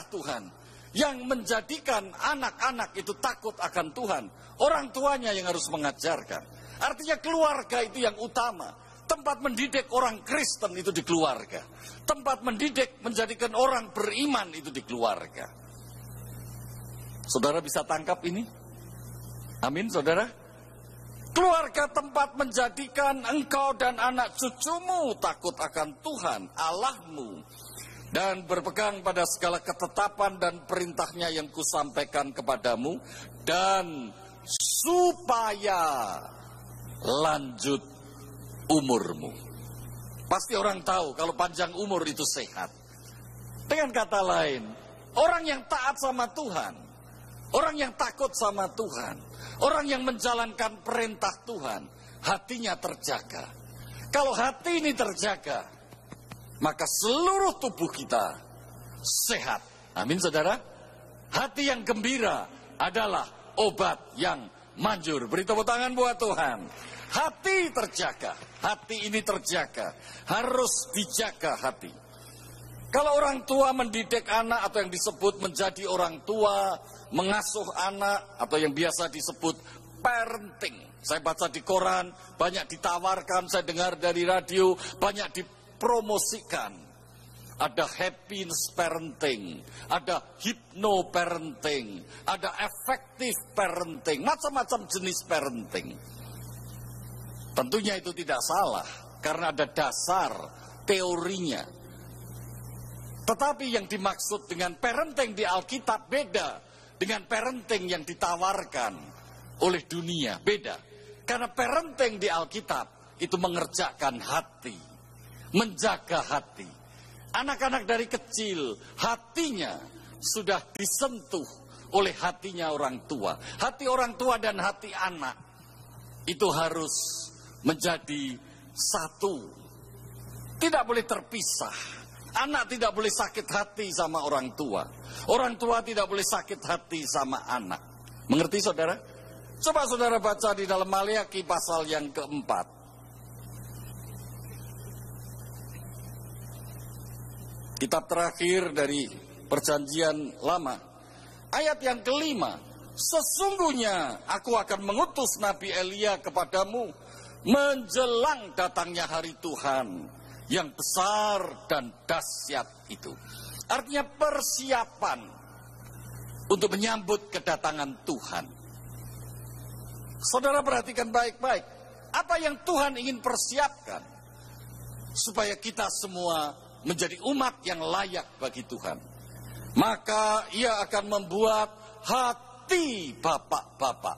Tuhan, yang menjadikan anak-anak itu takut akan Tuhan. Orang tuanya yang harus mengajarkan. Artinya keluarga itu yang utama. Tempat mendidik orang Kristen itu di keluarga. Tempat mendidik menjadikan orang beriman itu di keluarga. Saudara bisa tangkap ini? Amin, saudara. Keluarga tempat menjadikan engkau dan anak cucumu takut akan Tuhan Allahmu, dan berpegang pada segala ketetapan dan perintahnya yang kusampaikan kepadamu, dan supaya lanjut umurmu. Pasti orang tahu kalau panjang umur itu sehat. Dengan kata lain, orang yang taat sama Tuhan, orang yang takut sama Tuhan, orang yang menjalankan perintah Tuhan, hatinya terjaga. Kalau hati ini terjaga, maka seluruh tubuh kita sehat. Amin, saudara. Hati yang gembira adalah obat yang manjur. Beri tepuk tangan buat Tuhan. Hati terjaga, hati ini terjaga, harus dijaga hati. Kalau orang tua mendidik anak atau yang disebut menjadi orang tua, mengasuh anak atau yang biasa disebut parenting. Saya baca di koran, banyak ditawarkan, saya dengar dari radio, banyak dipromosikan. Ada happiness parenting, ada hypno-parenting, ada effective parenting, macam-macam jenis parenting. Tentunya itu tidak salah, karena ada dasar teorinya. Tetapi yang dimaksud dengan parenting di Alkitab beda dengan parenting yang ditawarkan oleh dunia, beda. Karena parenting di Alkitab itu mengerjakan hati, menjaga hati. Anak-anak dari kecil, hatinya sudah disentuh oleh hatinya orang tua. Hati orang tua dan hati anak itu harus menjadi satu. Tidak boleh terpisah. Anak tidak boleh sakit hati sama orang tua. Orang tua tidak boleh sakit hati sama anak. Mengerti, saudara? Coba saudara baca di dalam Maleakhi pasal yang keempat. Kitab terakhir dari Perjanjian Lama. Ayat yang kelima. Sesungguhnya aku akan mengutus Nabi Elia kepadamu menjelang datangnya hari Tuhan yang besar dan dahsyat itu. Artinya persiapan untuk menyambut kedatangan Tuhan. Saudara perhatikan baik-baik. Apa yang Tuhan ingin persiapkan supaya kita semua menjadi umat yang layak bagi Tuhan. Maka ia akan membuat hati bapak-bapak,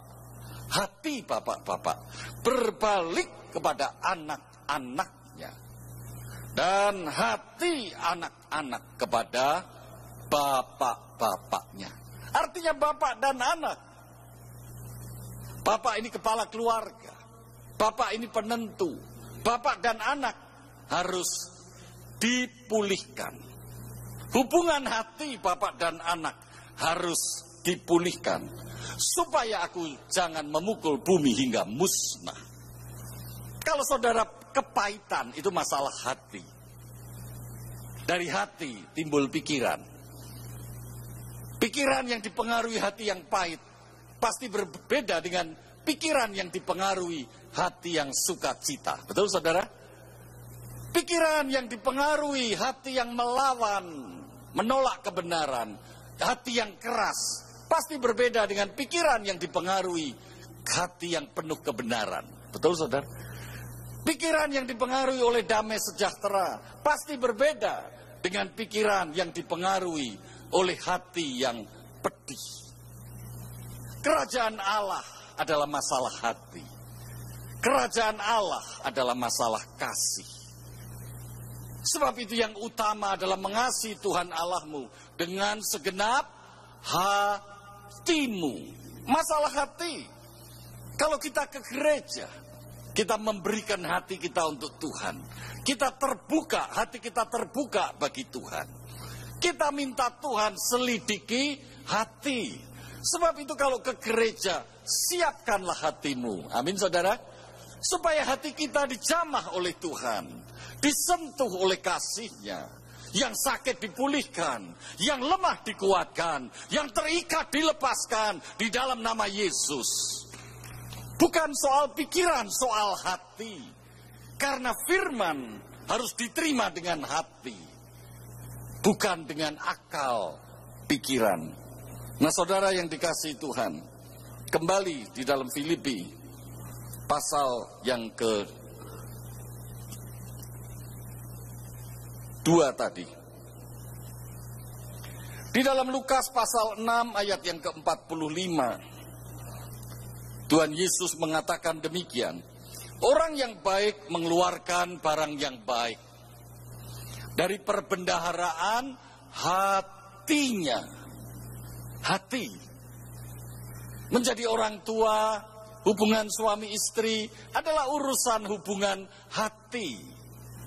hati bapak-bapak berbalik kepada anak-anaknya, dan hati anak-anak kepada bapak-bapaknya. Artinya bapak dan anak. Bapak ini kepala keluarga, bapak ini penentu. Bapak dan anak harus dipulihkan. Hubungan hati bapak dan anak harus dipulihkan, supaya aku jangan memukul bumi hingga musnah. Kalau saudara kepahitan, itu masalah hati. Dari hati timbul pikiran. Pikiran yang dipengaruhi hati yang pahit pasti berbeda dengan pikiran yang dipengaruhi hati yang sukacita. Betul, saudara? Pikiran yang dipengaruhi hati yang melawan, menolak kebenaran, hati yang keras, pasti berbeda dengan pikiran yang dipengaruhi hati yang penuh kebenaran. Betul, saudara? Pikiran yang dipengaruhi oleh damai sejahtera pasti berbeda dengan pikiran yang dipengaruhi oleh hati yang pedih. Kerajaan Allah adalah masalah hati. Kerajaan Allah adalah masalah kasih. Sebab itu yang utama adalah mengasihi Tuhan Allahmu dengan segenap hatimu. Masalah hati. Kalau kita ke gereja, kita memberikan hati kita untuk Tuhan. Kita terbuka, hati kita terbuka bagi Tuhan. Kita minta Tuhan selidiki hati. Sebab itu kalau ke gereja, siapkanlah hatimu. Amin, saudara. Supaya hati kita dijamah oleh Tuhan, disentuh oleh kasih-Nya, yang sakit dipulihkan, yang lemah dikuatkan, yang terikat dilepaskan di dalam nama Yesus. Bukan soal pikiran, soal hati. Karena firman harus diterima dengan hati, bukan dengan akal pikiran. Nah, saudara yang dikasihi Tuhan, kembali di dalam Filipi pasal yang ke-2 tadi. Di dalam Lukas pasal 6 ayat yang ke-45, Tuhan Yesus mengatakan demikian, orang yang baik mengeluarkan barang yang baik dari perbendaharaan hatinya. Hati. Menjadi orang tua, hubungan suami istri adalah urusan hubungan hati.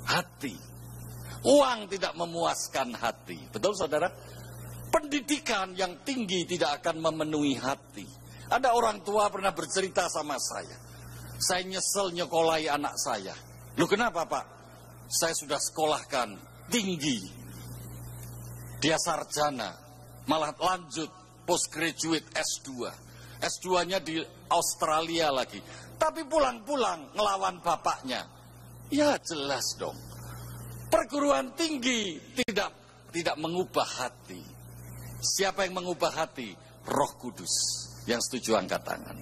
Hati. Uang tidak memuaskan hati. Betul, saudara? Pendidikan yang tinggi tidak akan memenuhi hati. Ada orang tua pernah bercerita sama saya. Saya nyesel nyekolai anak saya. Loh, kenapa, Pak? Saya sudah sekolahkan tinggi. Dia sarjana, malah lanjut postgraduate S2. S2-nya di Australia lagi. Tapi pulang-pulang ngelawan bapaknya. Ya jelas dong. Perguruan tinggi tidak mengubah hati. Siapa yang mengubah hati? Roh Kudus. Yang setuju angkat tangan.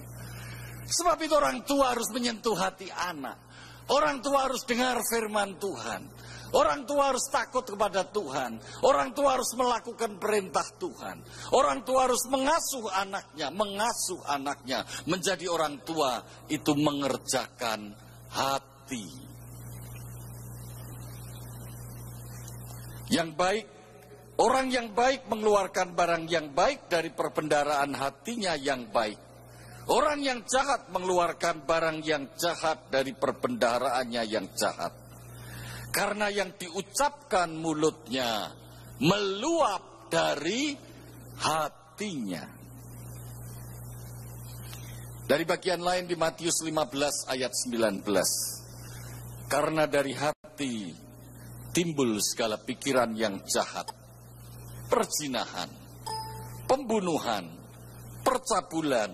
Sebab itu orang tua harus menyentuh hati anak. Orang tua harus dengar firman Tuhan. Orang tua harus takut kepada Tuhan. Orang tua harus melakukan perintah Tuhan. Orang tua harus mengasuh anaknya menjadi orang tua itu mengerjakan hati. Yang baik, orang yang baik mengeluarkan barang yang baik dari perbendaharaan hatinya yang baik. Orang yang jahat mengeluarkan barang yang jahat dari perbendaharaannya yang jahat. Karena yang diucapkan mulutnya meluap dari hatinya. Dari bagian lain di Matius 15 ayat 19. Karena dari hati timbul segala pikiran yang jahat. Perzinahan, pembunuhan, percabulan,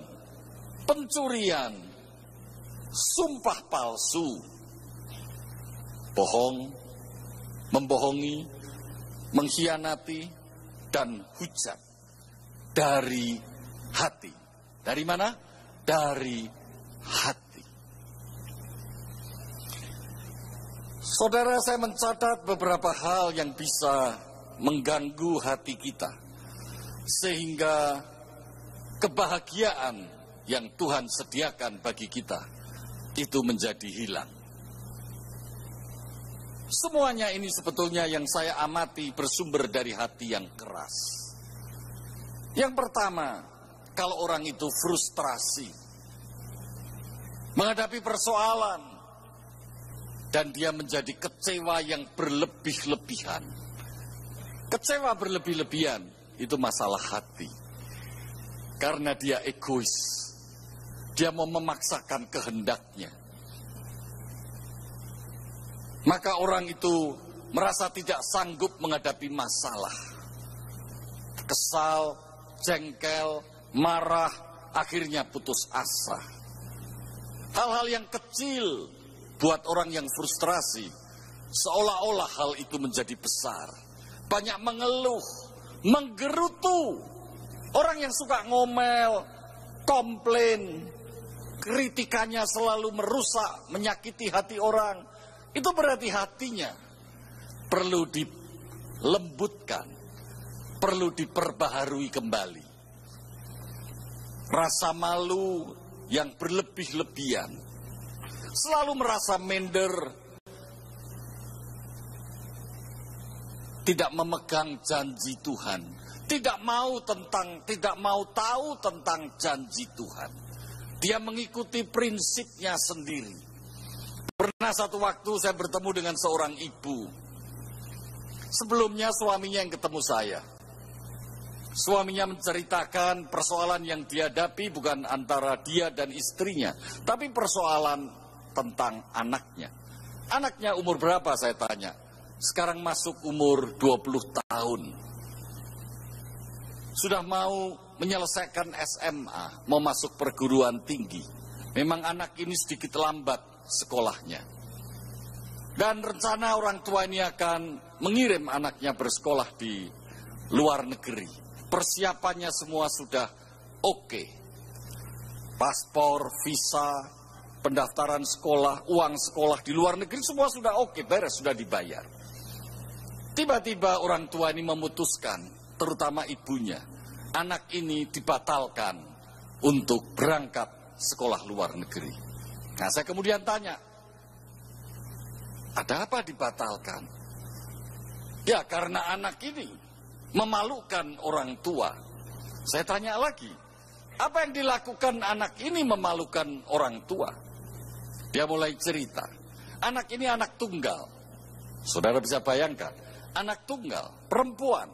pencurian, sumpah palsu, bohong, membohongi, mengkhianati, dan hujat. Dari hati. Dari mana? Dari hati. Saudara, saya mencatat beberapa hal yang bisa mengganggu hati kita. Sehingga kebahagiaan yang Tuhan sediakan bagi kita itu menjadi hilang. Semuanya ini sebetulnya yang saya amati bersumber dari hati yang keras. Yang pertama, kalau orang itu frustrasi, menghadapi persoalan, dan dia menjadi kecewa yang berlebih-lebihan. Kecewa berlebih-lebihan itu masalah hati. Karena dia egois, dia mau memaksakan kehendaknya. Maka orang itu merasa tidak sanggup menghadapi masalah. Kesal, jengkel, marah, akhirnya putus asa. Hal-hal yang kecil buat orang yang frustrasi, seolah-olah hal itu menjadi besar. Banyak mengeluh, menggerutu. Orang yang suka ngomel, komplain, kritikannya selalu merusak, menyakiti hati orang. Itu berarti hatinya perlu dilembutkan, perlu diperbaharui kembali. Rasa malu yang berlebih-lebihan, selalu merasa minder, tidak memegang janji Tuhan, tidak mau tahu tentang janji Tuhan. Dia mengikuti prinsipnya sendiri. Pernah satu waktu saya bertemu dengan seorang ibu. Sebelumnya suaminya yang ketemu saya. Suaminya menceritakan persoalan yang dihadapi bukan antara dia dan istrinya, tapi persoalan tentang anaknya. Anaknya umur berapa, saya tanya? sekarang masuk umur 20 tahun. Sudah mau menyelesaikan SMA, mau masuk perguruan tinggi. Memang anak ini sedikit lambat sekolahnya. Dan rencana orang tua ini akan mengirim anaknya bersekolah di luar negeri. Persiapannya semua sudah oke. Paspor, visa, pendaftaran sekolah, uang sekolah di luar negeri semua sudah oke, beres, sudah dibayar. Tiba-tiba orang tua ini memutuskan, terutama ibunya, anak ini dibatalkan untuk berangkat sekolah luar negeri. Nah, saya kemudian tanya, ada apa dibatalkan? Ya, karena anak ini memalukan orang tua. Saya tanya lagi, apa yang dilakukan anak ini memalukan orang tua? Dia mulai cerita, anak ini anak tunggal. Saudara bisa bayangkan, anak tunggal, perempuan.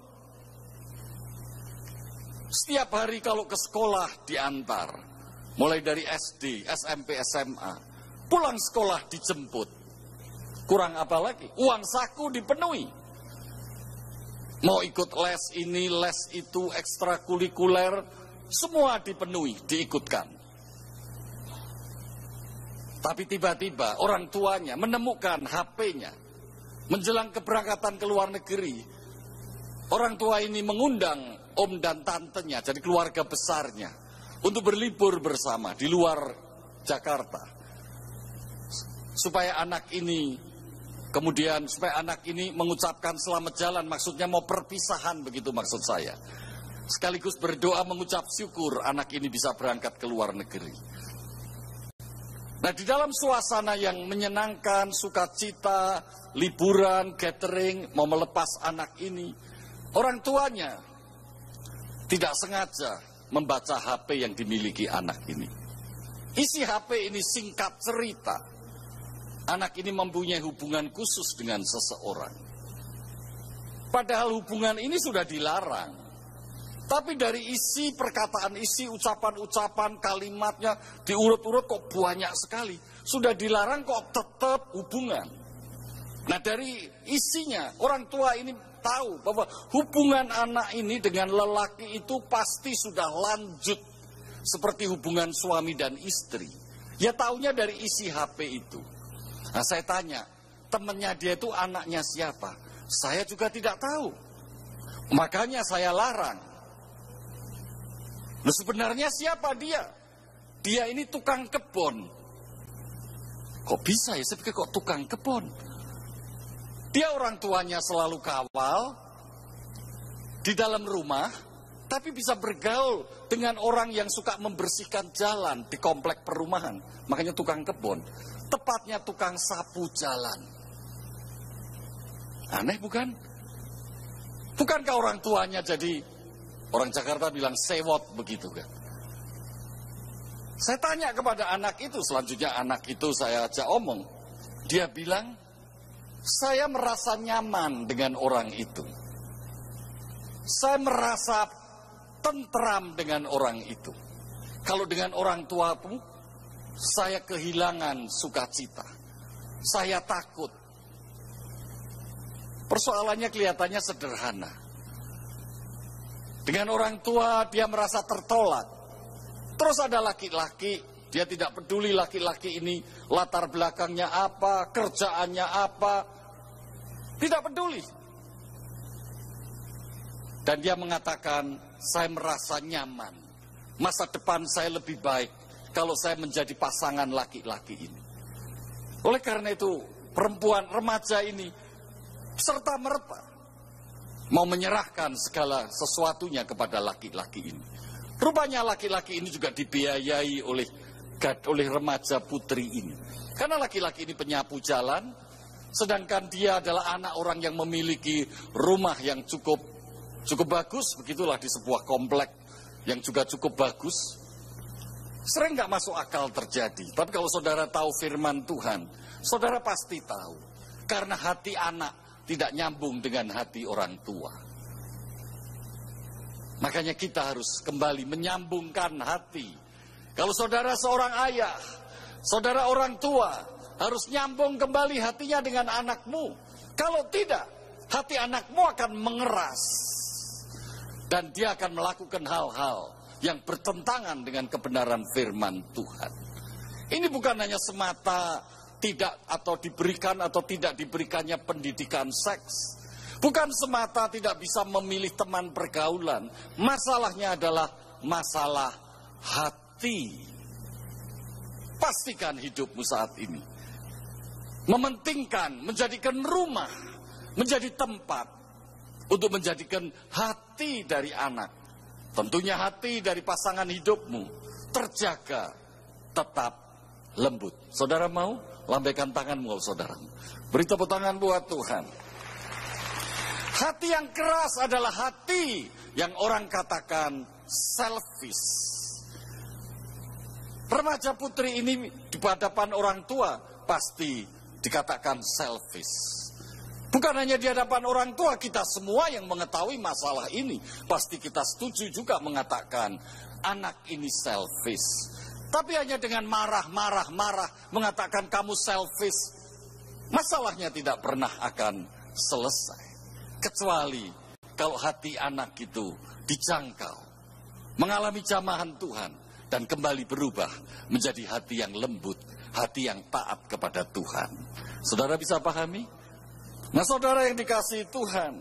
Setiap hari kalau ke sekolah diantar, mulai dari SD, SMP, SMA, pulang sekolah dijemput. Kurang apa lagi? Uang saku dipenuhi. Mau ikut les ini, les itu, ekstrakurikuler, semua dipenuhi, diikutkan. Tapi tiba-tiba orang tuanya menemukan HP-nya. Menjelang keberangkatan ke luar negeri, orang tua ini mengundang om dan tantenya, jadi keluarga besarnya, untuk berlibur bersama di luar Jakarta. Supaya anak ini mengucapkan selamat jalan, maksudnya mau perpisahan, begitu maksud saya. Sekaligus berdoa mengucap syukur anak ini bisa berangkat ke luar negeri. Nah, di dalam suasana yang menyenangkan, sukacita, liburan, gathering, mau melepas anak ini, orang tuanya tidak sengaja membaca HP yang dimiliki anak ini. Isi HP ini singkat cerita, anak ini mempunyai hubungan khusus dengan seseorang. Padahal hubungan ini sudah dilarang. Tapi dari isi perkataan, isi ucapan-ucapan, kalimatnya diurut-urut kok banyak sekali. Sudah dilarang kok tetap hubungan. Nah, dari isinya orang tua ini tahu bahwa hubungan anak ini dengan lelaki itu pasti sudah lanjut seperti hubungan suami dan istri. Ya taunya dari isi HP itu. Nah, saya tanya, temannya dia itu anaknya siapa? Saya juga tidak tahu. Makanya saya larang. Nah, sebenarnya siapa dia? Dia ini tukang kebun. Kok bisa ya? Saya pikir kok tukang kebun. Dia orang tuanya selalu kawal di dalam rumah, tapi bisa bergaul dengan orang yang suka membersihkan jalan di komplek perumahan. Makanya tukang kebun. Tepatnya tukang sapu jalan. Aneh bukan? Bukankah orang tuanya jadi, orang Jakarta bilang sewot begitu kan? Saya tanya kepada anak itu, selanjutnya anak itu saya ajak omong. Dia bilang, saya merasa nyaman dengan orang itu. Saya merasa tentram dengan orang itu. Kalau dengan orang tua pun, saya kehilangan sukacita. Saya takut. Persoalannya kelihatannya sederhana. Dengan orang tua dia merasa tertolak. Terus ada laki-laki, dia tidak peduli laki-laki ini latar belakangnya apa, kerjaannya apa. Tidak peduli. Dan dia mengatakan, saya merasa nyaman. Masa depan saya lebih baik kalau saya menjadi pasangan laki-laki ini. Oleh karena itu, perempuan remaja ini serta-merta mau menyerahkan segala sesuatunya kepada laki-laki ini. Rupanya laki-laki ini juga dibiayai oleh remaja putri ini. Karena laki-laki ini penyapu jalan, sedangkan dia adalah anak orang yang memiliki rumah yang cukup bagus, begitulah di sebuah komplek yang juga cukup bagus. Sering nggak masuk akal terjadi, tapi kalau saudara tahu firman Tuhan, saudara pasti tahu. Karena hati anak tidak nyambung dengan hati orang tua. Makanya kita harus kembali menyambungkan hati. Kalau saudara seorang ayah, saudara orang tua, harus nyambung kembali hatinya dengan anakmu. Kalau tidak, hati anakmu akan mengeras. Dan dia akan melakukan hal-hal yang bertentangan dengan kebenaran firman Tuhan. Ini bukan hanya semata tidak atau diberikan atau tidak diberikannya pendidikan seks. Bukan semata tidak bisa memilih teman pergaulan. Masalahnya adalah masalah hati. Pastikan hidupmu saat ini mementingkan, menjadikan rumah, menjadi tempat untuk menjadikan hati dari anak. Tentunya hati dari pasangan hidupmu terjaga, tetap lembut. Saudara mau? Lambaikan tanganmu, saudara. Beri tepuk tangan buat Tuhan. Hati yang keras adalah hati yang orang katakan selfish. Remaja putri ini di hadapan orang tua pasti dikatakan selfish. Bukan hanya di hadapan orang tua, kita semua yang mengetahui masalah ini pasti kita setuju juga mengatakan anak ini selfish. Tapi hanya dengan marah mengatakan kamu selfish, masalahnya tidak pernah akan selesai. Kecuali kalau hati anak itu dijangkau, mengalami jamahan Tuhan, dan kembali berubah menjadi hati yang lembut, hati yang taat kepada Tuhan. Saudara bisa pahami? Nah, saudara yang dikasihi Tuhan,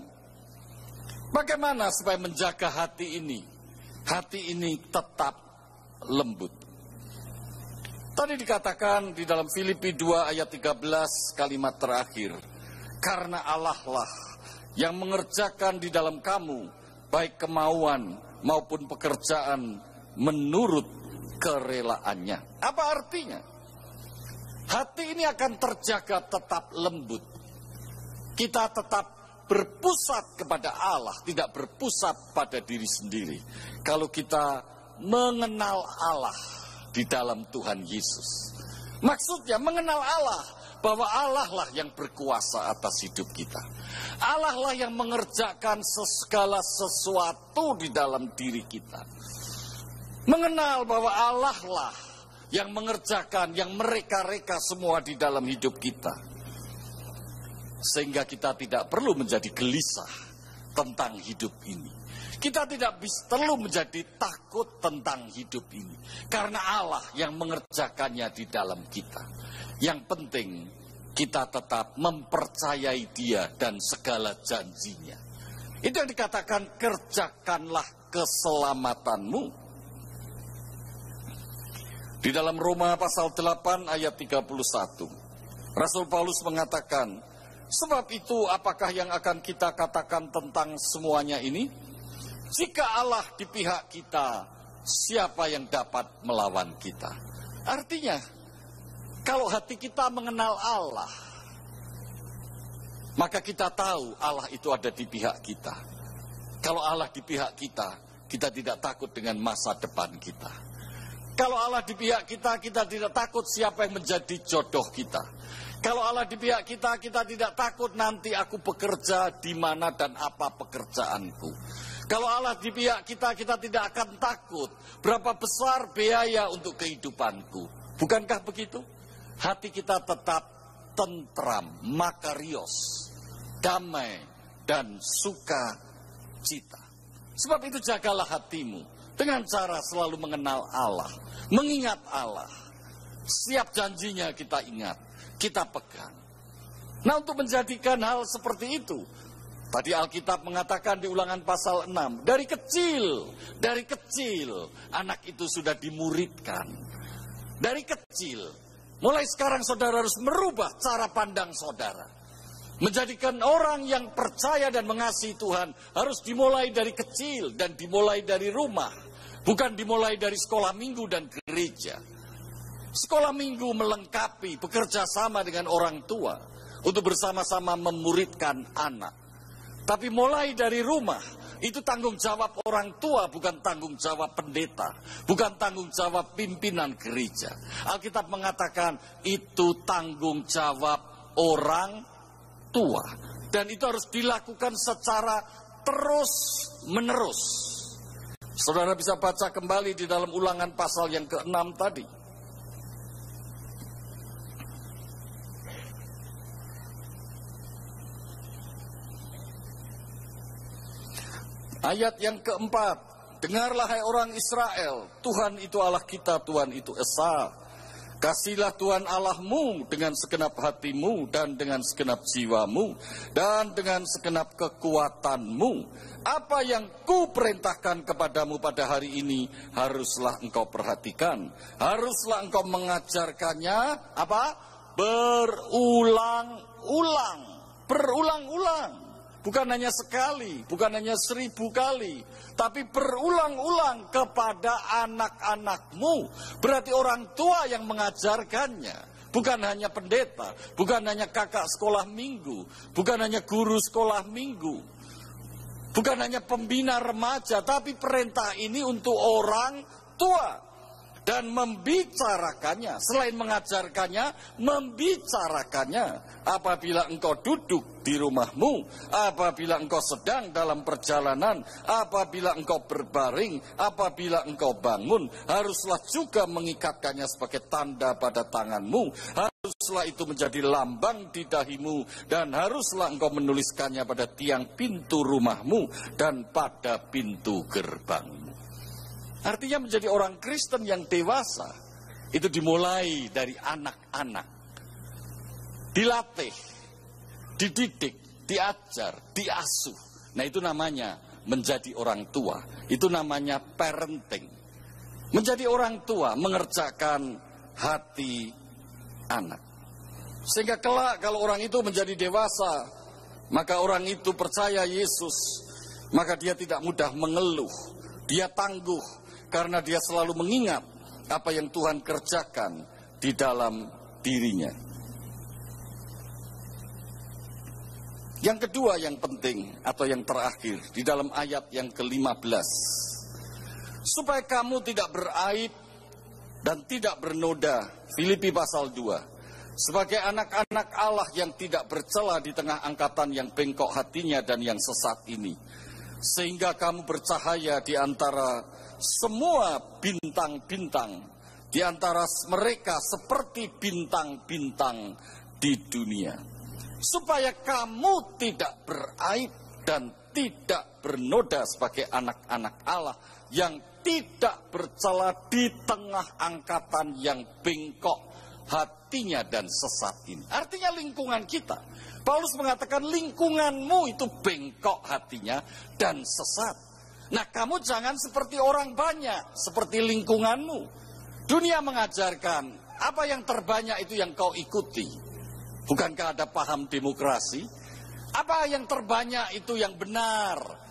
bagaimana supaya menjaga hati ini tetap lembut? Tadi dikatakan di dalam Filipi 2 ayat 13 kalimat terakhir, karena Allah lah yang mengerjakan di dalam kamu baik kemauan maupun pekerjaan menurut kerelaannya. Apa artinya? Hati ini akan terjaga tetap lembut. Kita tetap berpusat kepada Allah, tidak berpusat pada diri sendiri. Kalau kita mengenal Allah di dalam Tuhan Yesus. Maksudnya mengenal Allah, bahwa Allah lah yang berkuasa atas hidup kita. Allah lah yang mengerjakan segala sesuatu di dalam diri kita. Mengenal bahwa Allah lah yang mengerjakan, yang mereka-reka semua di dalam hidup kita. Sehingga kita tidak perlu menjadi gelisah tentang hidup ini. Kita tidak perlu menjadi takut tentang hidup ini. Karena Allah yang mengerjakannya di dalam kita. Yang penting kita tetap mempercayai Dia dan segala janjinya. Itu yang dikatakan kerjakanlah keselamatanmu. Di dalam Roma pasal 8 ayat 31. Rasul Paulus mengatakan, sebab itu apakah yang akan kita katakan tentang semuanya ini? Jika Allah di pihak kita, siapa yang dapat melawan kita? Artinya, kalau hati kita mengenal Allah, maka kita tahu Allah itu ada di pihak kita. Kalau Allah di pihak kita, kita tidak takut dengan masa depan kita. Kalau Allah di pihak kita, kita tidak takut siapa yang menjadi jodoh kita. Kalau Allah di pihak kita, kita tidak takut nanti aku bekerja di mana dan apa pekerjaanku. Kalau Allah di pihak kita, kita tidak akan takut berapa besar biaya untuk kehidupanku. Bukankah begitu? Hati kita tetap tentram, makarios, damai, dan sukacita. Sebab itu jagalah hatimu dengan cara selalu mengenal Allah, mengingat Allah. Setiap janjinya kita ingat, kita pegang. Nah, untuk menjadikan hal seperti itu, tadi Alkitab mengatakan di Ulangan pasal 6, dari kecil anak itu sudah dimuridkan. Dari kecil, mulai sekarang saudara harus merubah cara pandang saudara. Menjadikan orang yang percaya dan mengasihi Tuhan harus dimulai dari kecil dan dimulai dari rumah. Bukan dimulai dari sekolah minggu dan gereja. Sekolah minggu melengkapi, bekerja sama dengan orang tua untuk bersama-sama memuridkan anak. Tapi mulai dari rumah, itu tanggung jawab orang tua, bukan tanggung jawab pendeta, bukan tanggung jawab pimpinan gereja. Alkitab mengatakan itu tanggung jawab orang tua. Dan itu harus dilakukan secara terus-menerus. Saudara bisa baca kembali di dalam Ulangan pasal yang ke-6 tadi. Ayat yang keempat, dengarlah hai orang Israel, Tuhan itu Allah kita, Tuhan itu Esa. Kasihlah Tuhan Allahmu dengan segenap hatimu dan dengan segenap jiwamu dan dengan segenap kekuatanmu. Apa yang kuperintahkan kepadamu pada hari ini haruslah engkau perhatikan. Haruslah engkau mengajarkannya apa? Berulang-ulang. Berulang-ulang. Bukan hanya sekali, bukan hanya 1000 kali, tapi berulang-ulang kepada anak-anakmu. Berarti orang tua yang mengajarkannya, bukan hanya pendeta, bukan hanya kakak sekolah minggu, bukan hanya guru sekolah minggu, bukan hanya pembina remaja, tapi perintah ini untuk orang tua. Dan membicarakannya, selain mengajarkannya, membicarakannya. Apabila engkau duduk di rumahmu, apabila engkau sedang dalam perjalanan, apabila engkau berbaring, apabila engkau bangun, haruslah juga mengikatkannya sebagai tanda pada tanganmu. Haruslah itu menjadi lambang di dahimu, dan haruslah engkau menuliskannya pada tiang pintu rumahmu dan pada pintu gerbangmu. Artinya menjadi orang Kristen yang dewasa, itu dimulai dari anak-anak. Dilatih, dididik, diajar, diasuh. Nah itu namanya menjadi orang tua. Itu namanya parenting. Menjadi orang tua, mengerjakan hati anak. Sehingga kelak kalau orang itu menjadi dewasa, maka orang itu percaya Yesus, maka dia tidak mudah mengeluh. Dia tangguh. Karena dia selalu mengingat apa yang Tuhan kerjakan di dalam dirinya. Yang kedua yang penting atau yang terakhir di dalam ayat yang ke-15. Supaya kamu tidak beraib dan tidak bernoda. Filipi pasal 2. Sebagai anak-anak Allah yang tidak bercela di tengah angkatan yang bengkok hatinya dan yang sesat ini. Sehingga kamu bercahaya di antara semua bintang-bintang, di antara mereka seperti bintang-bintang di dunia. Supaya kamu tidak beraib dan tidak bernoda sebagai anak-anak Allah yang tidak bercela di tengah angkatan yang bengkok hatinya dan sesat ini. Artinya lingkungan kita. Paulus mengatakan lingkunganmu itu bengkok hatinya dan sesat. Nah kamu jangan seperti orang banyak, seperti lingkunganmu. Dunia mengajarkan apa yang terbanyak itu yang kau ikuti. Bukankah ada paham demokrasi? Apa yang terbanyak itu yang benar.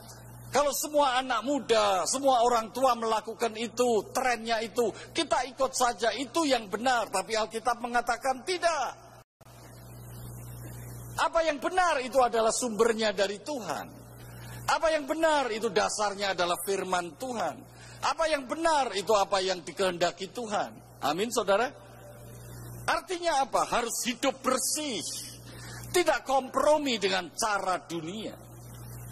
Kalau semua anak muda, semua orang tua melakukan itu, trennya itu, kita ikut saja, itu yang benar. Tapi Alkitab mengatakan tidak. Apa yang benar itu adalah sumbernya dari Tuhan. Apa yang benar itu dasarnya adalah firman Tuhan. Apa yang benar itu apa yang dikehendaki Tuhan. Amin saudara. Artinya apa? Harus hidup bersih. Tidak kompromi dengan cara dunia.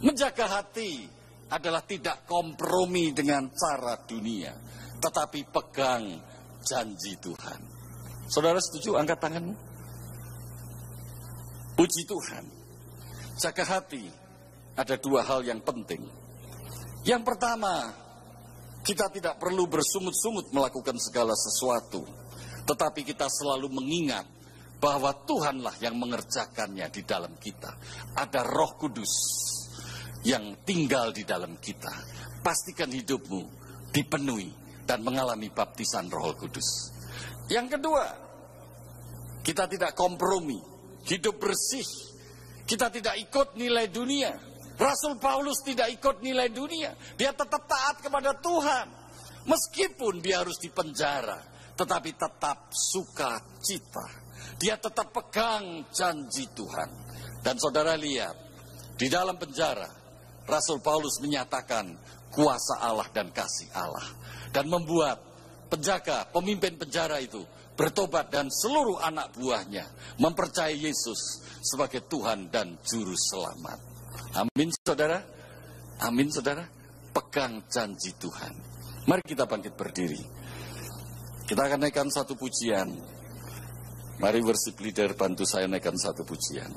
Menjaga hati adalah tidak kompromi dengan cara dunia. Tetapi pegang janji Tuhan. Saudara setuju? Angkat tanganmu. Puji Tuhan. Jaga hati. Ada dua hal yang penting. Yang pertama, kita tidak perlu bersungut-sungut melakukan segala sesuatu. Tetapi kita selalu mengingat bahwa Tuhanlah yang mengerjakannya di dalam kita. Ada Roh Kudus yang tinggal di dalam kita. Pastikan hidupmu dipenuhi dan mengalami baptisan Roh Kudus. Yang kedua, kita tidak kompromi, hidup bersih. Kita tidak ikut nilai dunia. Rasul Paulus tidak ikut nilai dunia. Dia tetap taat kepada Tuhan. Meskipun dia harus dipenjara, tetapi tetap sukacita. Dia tetap pegang janji Tuhan. Dan saudara lihat, di dalam penjara, Rasul Paulus menyatakan kuasa Allah dan kasih Allah. Dan membuat penjaga, pemimpin penjara itu bertobat dan seluruh anak buahnya mempercayai Yesus sebagai Tuhan dan Juru Selamat. Amin saudara, amin saudara, pegang janji Tuhan. Mari kita bangkit berdiri. Kita akan naikkan satu pujian. Mari worship leader bantu saya naikkan satu pujian.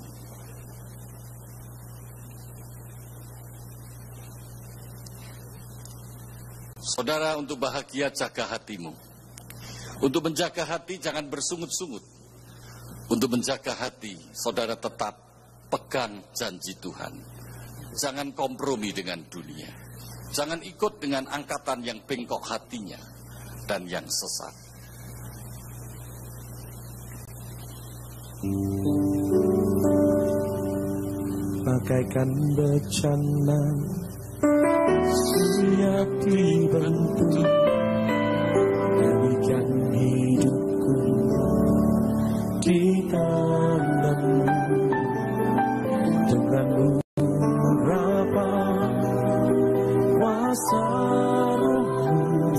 Saudara, untuk bahagia jaga hatimu. Untuk menjaga hati jangan bersungut-sungut. Untuk menjaga hati, saudara tetap pegang janji Tuhan. Jangan kompromi dengan dunia. Jangan ikut dengan angkatan yang bengkok hatinya dan yang sesat. Bagaikan bencana siap dibentuk, demikian hidupku di tanganmu. Dengan berapa kuasa Rohmu,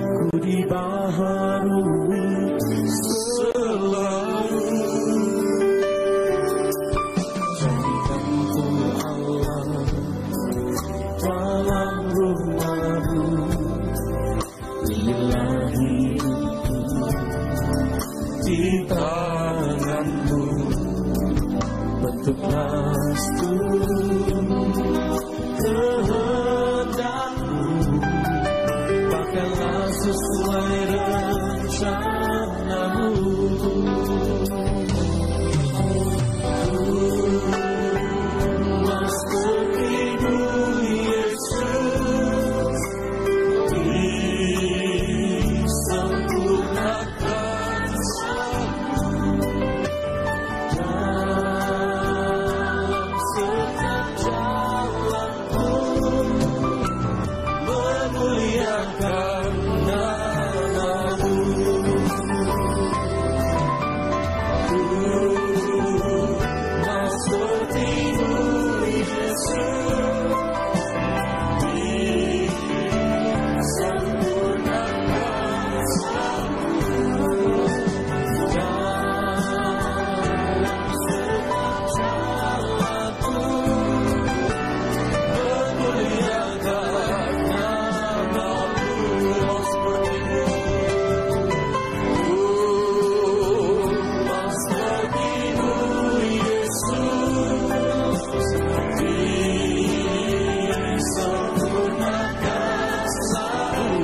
ku dibaharui selalu. Jadikanku Allah dalam rumah-Mu, pilihlah hidupku di tangan-Mu. Bentuklah seluruh kehendak-Mu, pakailah sesuai rencana-Mu. Seperti-Mu Yesus, disempurnakan selalu dalam setiap jalanku, memuliakan nama-Mu. Seperti-Mu disempurnakan selalu dalam setiap jalanku, memuliakan nama-Mu. Seperti-Mu Yesus, disempurnakan selalu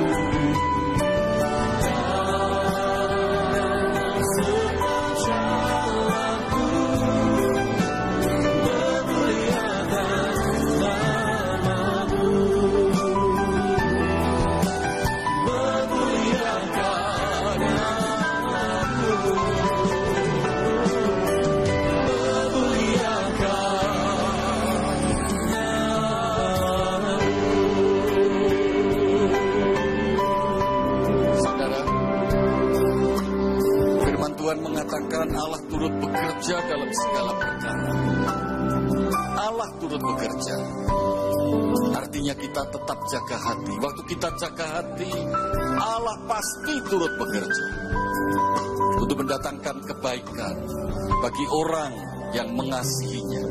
dalam setiap jalanku, memuliakan nama-Mu, memuliakan nama-Mu, Saudara, firman Tuhan mengatakan Allah turut bekerja dalam segala perkara. Allah turut bekerja. Artinya kita tetap jaga hati. Waktu kita jaga hati, Allah pasti turut bekerja untuk mendatangkan kebaikan bagi orang yang mengasihinya.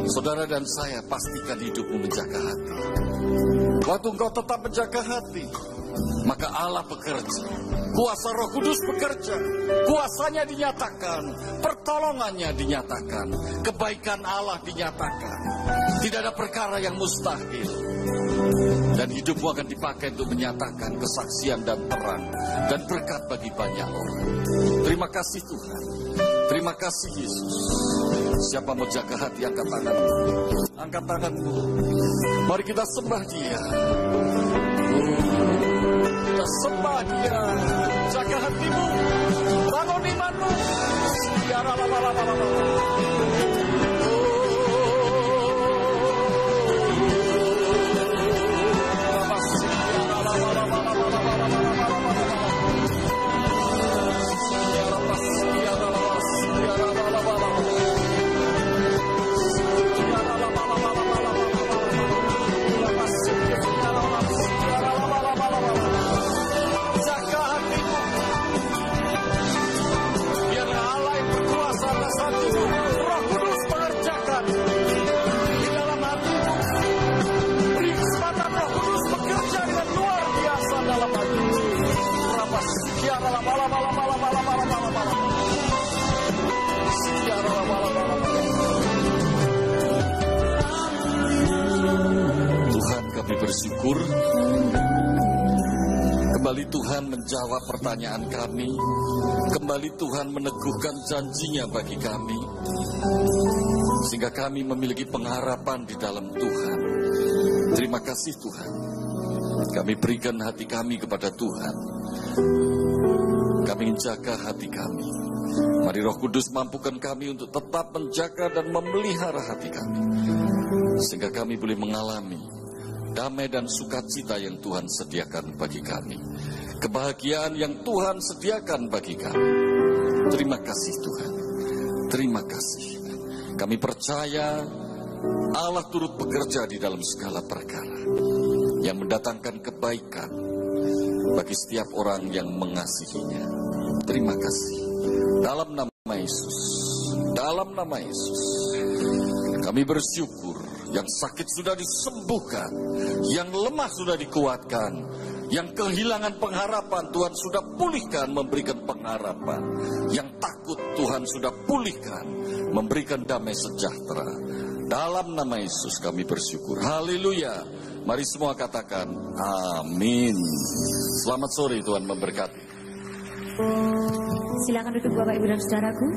Saudara dan saya, pastikan hidupmu menjaga hati. Waktu engkau tetap menjaga hati, maka Allah bekerja. Kuasa Roh Kudus bekerja. Kuasanya dinyatakan, pertolongannya dinyatakan, kebaikan Allah dinyatakan. Tidak ada perkara yang mustahil. Dan hidupmu akan dipakai untuk menyatakan kesaksian dan terang dan berkat bagi banyak orang. Terima kasih Tuhan. Terima kasih Yesus. Siapa mau jaga hati, angkat tanganmu. Angkat tanganmu. Mari kita sembah Dia. Kita sembah Dia. Jaga hatimu. Bangun imanmu. Biar Allah yang berkuasa atas hatimu. bersyukur. Kembali Tuhan menjawab pertanyaan kami. Kembali Tuhan meneguhkan janjinya bagi kami. Sehingga kami memiliki pengharapan di dalam Tuhan. Terima kasih Tuhan. Kami berikan hati kami kepada Tuhan. Kami jaga hati kami. Mari Roh Kudus mampukan kami untuk tetap menjaga dan memelihara hati kami. Sehingga kami boleh mengalami damai dan sukacita yang Tuhan sediakan bagi kami. Kebahagiaan yang Tuhan sediakan bagi kami. Terima kasih Tuhan. Terima kasih. Kami percaya Allah turut bekerja di dalam segala perkara yang mendatangkan kebaikan bagi setiap orang yang mengasihinya. Terima kasih. Dalam nama Yesus. Dalam nama Yesus. Kami bersyukur. Yang sakit sudah disembuhkan, yang lemah sudah dikuatkan, yang kehilangan pengharapan Tuhan sudah pulihkan, memberikan pengharapan. Yang takut Tuhan sudah pulihkan, memberikan damai sejahtera. Dalam nama Yesus kami bersyukur. Haleluya. Mari semua katakan amin. Selamat sore, Tuhan memberkati. Silakan duduk Bapak Ibu dan Saudaraku.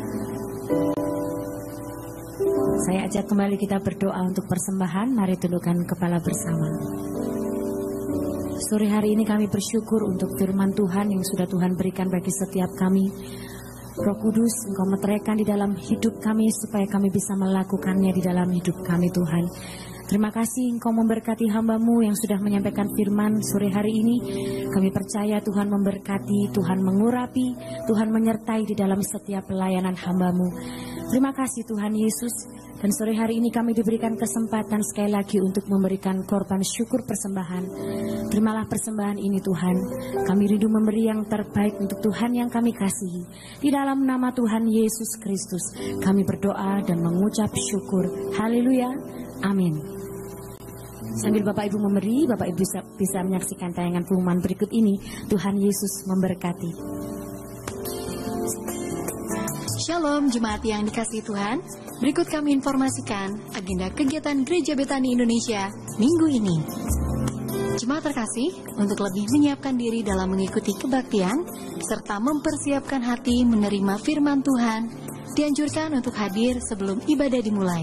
Saya ajak kembali kita berdoa untuk persembahan. Mari tundukkan kepala bersama. Sore hari ini kami bersyukur untuk firman Tuhan yang sudah Tuhan berikan bagi setiap kami. Roh Kudus, Engkau meteraikan di dalam hidup kami supaya kami bisa melakukannya di dalam hidup kami Tuhan. Terima kasih Engkau memberkati hamba-Mu yang sudah menyampaikan firman sore hari ini. Kami percaya Tuhan memberkati, Tuhan mengurapi, Tuhan menyertai di dalam setiap pelayanan hamba-Mu. Terima kasih Tuhan Yesus. Dan sore hari ini kami diberikan kesempatan sekali lagi untuk memberikan korban syukur persembahan. Terimalah persembahan ini Tuhan. Kami rindu memberi yang terbaik untuk Tuhan yang kami kasihi. Di dalam nama Tuhan Yesus Kristus kami berdoa dan mengucap syukur. Haleluya. Amin. Sambil Bapak Ibu memberi, Bapak Ibu bisa menyaksikan tayangan pengumuman berikut ini. Tuhan Yesus memberkati. Shalom jemaat yang dikasihi Tuhan. Berikut kami informasikan agenda kegiatan Gereja Betani Indonesia minggu ini. Jemaat terkasih, untuk lebih menyiapkan diri dalam mengikuti kebaktian serta mempersiapkan hati menerima firman Tuhan, dianjurkan untuk hadir sebelum ibadah dimulai.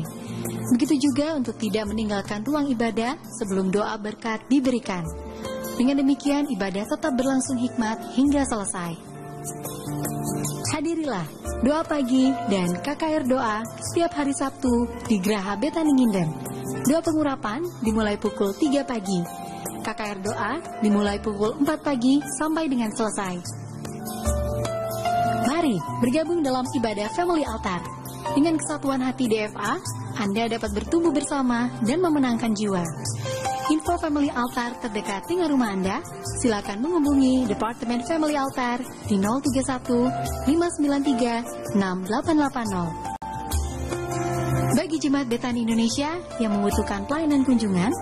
Begitu juga untuk tidak meninggalkan ruang ibadah sebelum doa berkat diberikan. Dengan demikian ibadah tetap berlangsung hikmat hingga selesai. Hadirilah doa pagi dan KKR doa setiap hari Sabtu di Geraha Betani Nginden. Doa pengurapan dimulai pukul 3 pagi. KKR doa dimulai pukul 4 pagi sampai dengan selesai. Mari bergabung dalam ibadah Family Altar. Dengan kesatuan hati DFA, Anda dapat bertumbuh bersama dan memenangkan jiwa. Info Family Altar terdekat dengan rumah Anda, silakan menghubungi Departemen Family Altar di 031 593 6880. Bagi jemaat Betani Indonesia yang membutuhkan pelayanan kunjungan,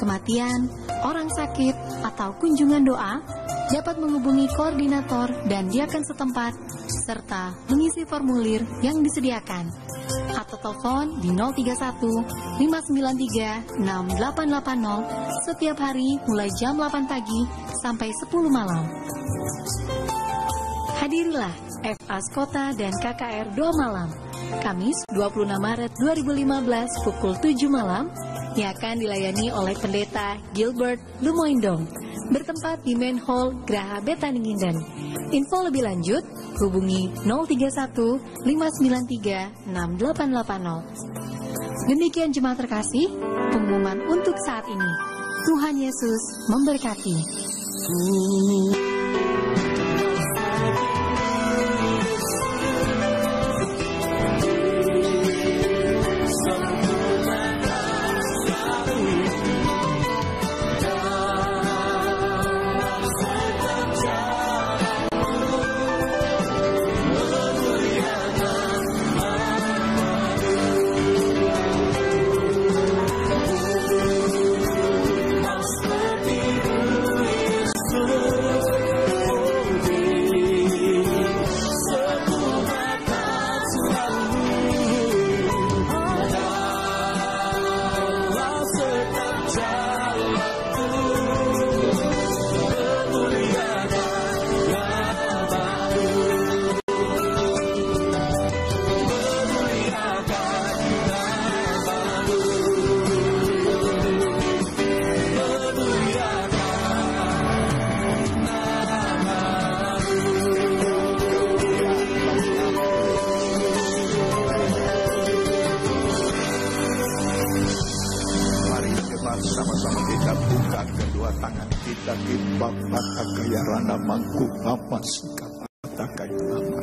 kematian, orang sakit, atau kunjungan doa, dapat menghubungi koordinator dan diakan setempat, serta mengisi formulir yang disediakan. Atau telepon di 031 593 6880 setiap hari mulai jam 8 pagi sampai 10 malam. Hadirilah FA Kota dan KKR Doa Malam Kamis 26 Maret 2015 pukul 7 malam yang akan dilayani oleh Pendeta Gilbert Lumoindong, bertempat di Main Hall Geraha Betani Nginden. Info lebih lanjut hubungi 031 593 6880. Demikian jemaat terkasih, pengumuman untuk saat ini. Tuhan Yesus memberkati. angkat kedua tangan kita di Bapa Takaya Rana Mangku Mama Sikap Takaya Mama.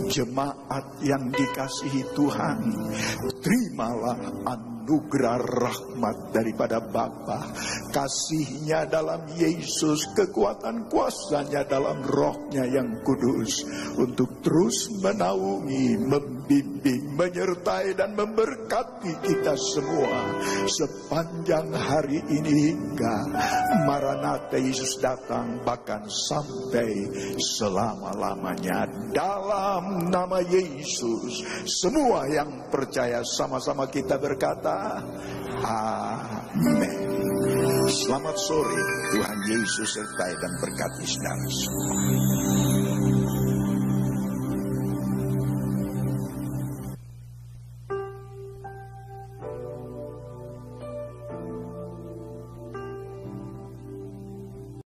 Jemaat yang dikasihi Tuhan, terimalah anugerah rahmat daripada Bapa, kasihnya dalam Yesus, kekuatan kuasanya dalam rohnya yang kudus, untuk terus menaungi, membimbing, menyertai dan memberkati kita semua sepanjang hari ini hingga Maranatha Yesus datang, bahkan sampai selama-lamanya. Dalam nama Yesus, semua yang percaya sama-sama kita berkata amin. Selamat sore, Tuhan Yesus sertai dan berkati saudara.